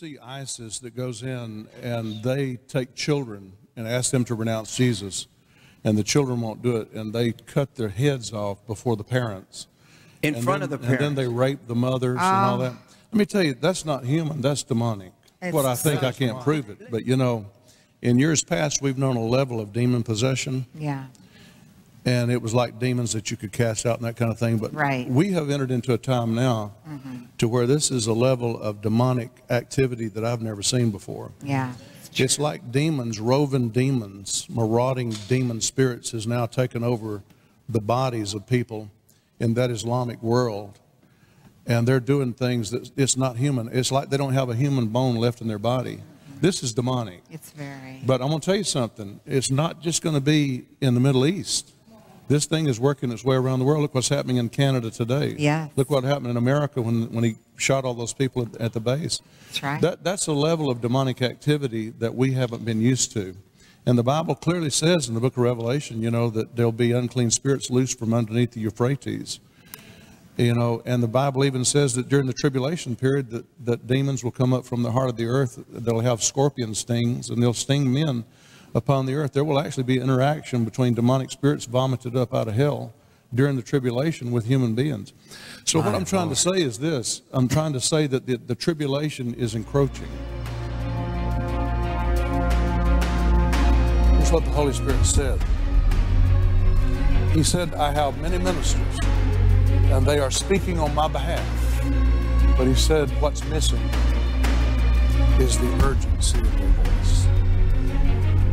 see ISIS that goes in and they take children and ask them to renounce Jesus, and the children won't do it, and they cut their heads off before the parents. In front of the parents. And then they rape the mothers and all that. Let me tell you, that's not human, that's demonic. What I think, I can't prove it. But you know, in years past, we've known a level of demon possession. Yeah. And it was like demons that you could cast out and that kind of thing. But we have entered into a time now to where this is a level of demonic activity that I've never seen before. Yeah. It's like demons, roving demons, marauding demon spirits has now taken over the bodies of people in that Islamic world. And they're doing things that it's not human. It's like they don't have a human bone left in their body. This is demonic. It's very. But I'm going to tell you something. It's not just going to be in the Middle East. This thing is working its way around the world. Look what's happening in Canada today. Yeah. Look what happened in America when he shot all those people at the base. That's right. That's a level of demonic activity that we haven't been used to. And the Bible clearly says in the book of Revelation, you know, that there'll be unclean spirits loose from underneath the Euphrates. You know, and the Bible even says that during the tribulation period that demons will come up from the heart of the earth. They'll have scorpion stings, and they'll sting men upon the earth. There will actually be interaction between demonic spirits vomited up out of hell during the tribulation with human beings. So what I'm trying to say is this. I'm trying to say that the tribulation is encroaching. Here's what the Holy Spirit said. He said, I have many ministers, and they are speaking on my behalf. But he said, what's missing is the urgency of their voice.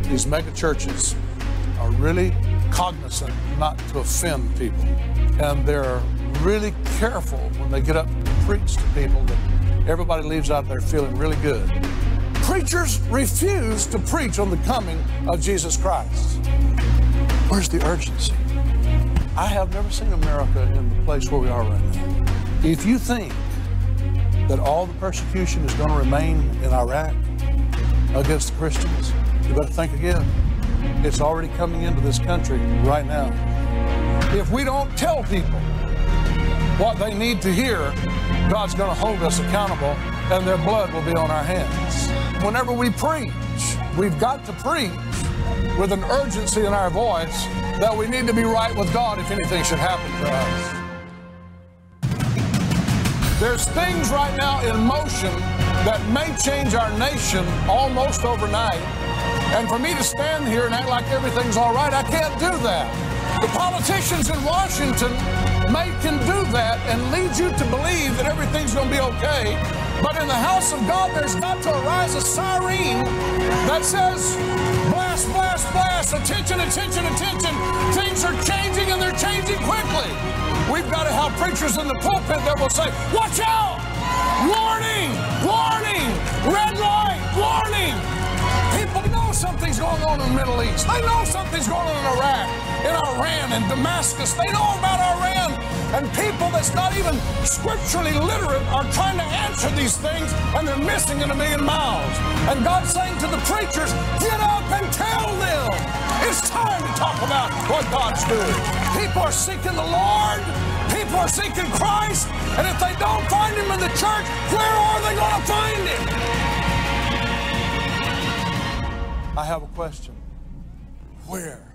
These mega churches are really cognizant not to offend people. And they're really careful when they get up and preach to people that everybody leaves out there feeling really good. Preachers refuse to preach on the coming of Jesus Christ. Where's the urgency? I have never seen America in the place where we are right now. If you think that all the persecution is going to remain in Iraq against the Christians, you better think again. It's already coming into this country right now. If we don't tell people what they need to hear, God's going to hold us accountable, and their blood will be on our hands. Whenever we preach, we've got to preach with an urgency in our voice that we need to be right with God if anything should happen to us. There's things right now in motion that may change our nation almost overnight. And for me to stand here and act like everything's all right, I can't do that. The politicians in Washington can do that and lead you to believe that everything's going to be okay. But in the house of God, there's got to arise a siren that says, blast, blast, blast, attention, attention, attention. Things are changing, and they're changing quickly. We've got to have preachers in the pulpit that will say, watch out! Warning! Warning! Red light! Warning! People know something's going on in the Middle East. They know something's going on in Iraq, in Iran, in Damascus. They know about Iran. And people that's not even scripturally literate are trying to answer these things, and they're missing in a million miles. And God's saying to the preachers, get up and tell them. It's time to talk about what God's doing. People are seeking the Lord. People are seeking Christ. And if they don't find Him in the church, where are they going to find Him? I have a question. Where